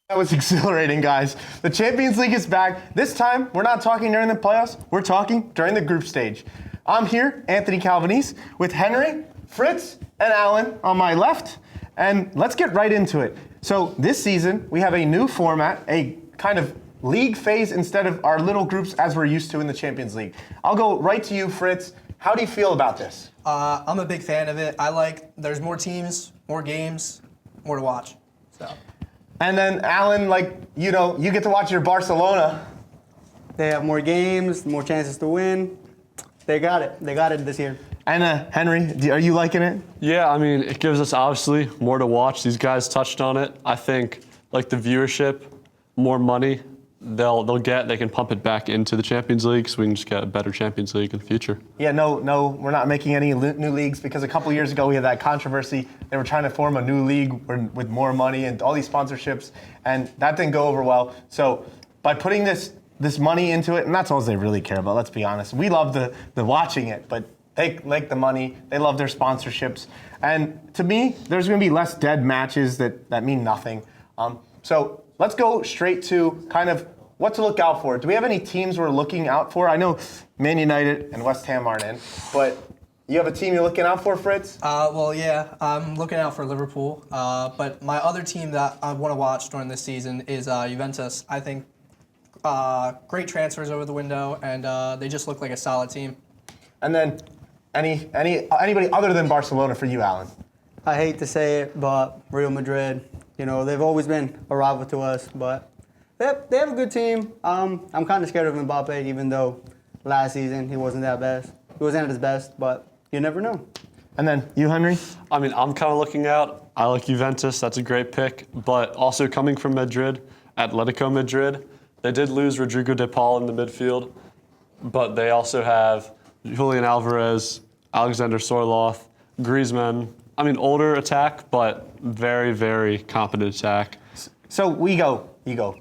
That was exhilarating, guys. The Champions League is back. This time, we're not talking during the playoffs. We're talking during the group stage. I'm here, Anthony Calvanese, with Henry, Fritz, and Alan on my left. And let's get right into it. So this season, we have a new format, a kind of league phase instead of our little groups as we're used to in the Champions League. I'll go right to you, Fritz. How do you feel about this? I'm a big fan of it. There's more teams, more games, more to watch. So. And then, Alan, you get to watch your Barcelona. They have more games, more chances to win. They got it. They got it this year. And Henry, are you liking it? Yeah, I mean, it gives us obviously more to watch. These guys touched on it. I think the viewership, more money they'll get, they can pump it back into the Champions League, so we can just get a better Champions League in the future. Yeah, no, we're not making any new leagues because a couple years ago we had that controversy. They were trying to form a new league with more money and all these sponsorships, and that didn't go over well. So by putting this money into it, and that's all they really care about, let's be honest. We love the watching it, but they like the money. They love their sponsorships. And to me, there's going to be less dead matches that mean nothing. So let's go straight to kind of what to look out for. Do we have any teams we're looking out for? I know Man United and West Ham aren't in, but you have a team you're looking out for, Fritz? Well, yeah, I'm looking out for Liverpool. But my other team that I want to watch during this season is Juventus. I think great transfers over the window, and they just look like a solid team. And then anybody other than Barcelona for you, Alan? I hate to say it, but Real Madrid, they've always been a rival to us, but they have a good team. I'm kind of scared of Mbappe, even though last season he wasn't at his best, but you never know. And then you, Henry? I mean, I'm kind of looking out. I like Juventus. That's a great pick. But also coming from Madrid, Atletico Madrid, they did lose Rodrigo de Paul in the midfield, but they also have Julian Alvarez, Alexander Sorloth, Griezmann. I mean, older attack, but very, very competent attack. So you go.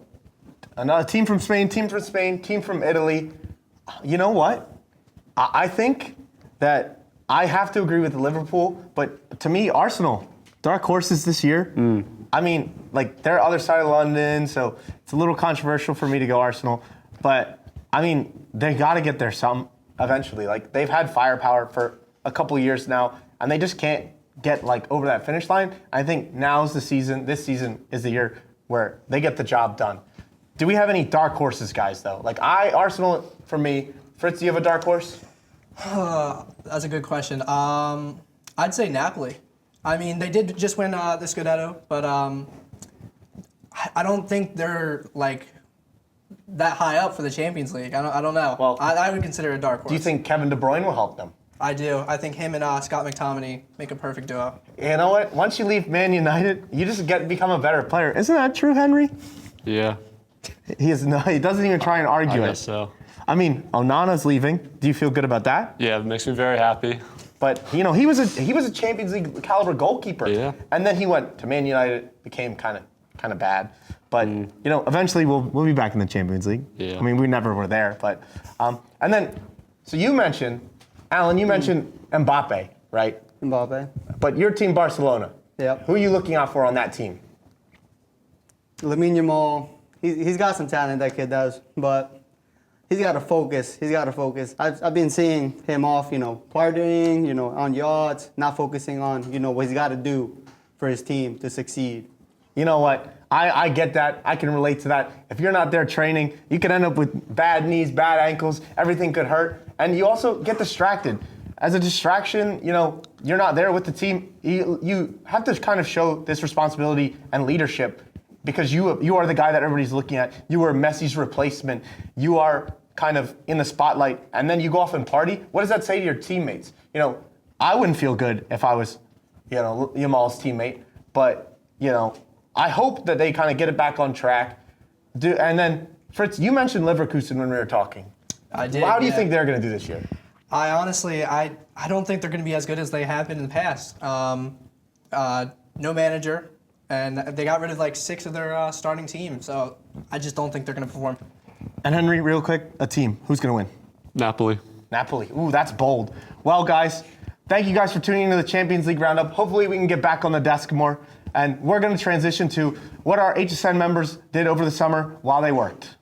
Another team from Spain, team from Italy. You know what? I think that I have to agree with Liverpool, but to me, Arsenal, dark horses this year. I mean, they're other side of London, so it's a little controversial for me to go Arsenal. But, I mean, they got to get there some eventually. They've had firepower for a couple of years now, and they just can't get, over that finish line. I think now's the season. This season is the year where they get the job done. Do we have any dark horses, guys, though? Arsenal, for me. Fritz, do you have a dark horse? That's a good question. I'd say Napoli. I mean, they did just win the Scudetto, but I don't think they're, that high up for the Champions League. I don't know. Well, I would consider it a dark horse. Do you think Kevin De Bruyne will help them? I do. I think him and Scott McTominay make a perfect duo. You know what? Once you leave Man United, you just become a better player. Isn't that true, Henry? Yeah. He doesn't even try and argue I it. guess so. I mean, Onana's leaving. Do you feel good about that? Yeah, it makes me very happy. But he was a Champions League caliber goalkeeper. Yeah. And then he went to Man United, became kind of bad. But eventually we'll be back in the Champions League. Yeah. I mean, we never were there, but and then so you mentioned, Alan, Mbappe, right? Mbappe. But your team, Barcelona. Yep. Who are you looking out for on that team? Lamine Yamal, he's got some talent, that kid does, but he's got to focus. I've been seeing him off, partying, on yachts, not focusing on, what he's got to do for his team to succeed. You know what? I get that. I can relate to that. If you're not there training, you could end up with bad knees, bad ankles. Everything could hurt. And you also get distracted. As a distraction, you're not there with the team. You have to kind of show this responsibility and leadership because you are the guy that everybody's looking at. You are Messi's replacement. You are kind of in the spotlight. And then you go off and party. What does that say to your teammates? I wouldn't feel good if I was, Yamal's teammate. But, I hope that they kind of get it back on track. And then, Fritz, you mentioned Leverkusen when we were talking. I did. How do you think they're going to do this year? I honestly don't think they're going to be as good as they have been in the past. No manager, and they got rid of 6 of their starting team, so I just don't think they're going to perform. And Henry, real quick, a team. Who's going to win? Napoli. Napoli. Ooh, that's bold. Well, guys, thank you guys for tuning into the Champions League Roundup. Hopefully we can get back on the desk more. And we're going to transition to what our HSN members did over the summer while they worked.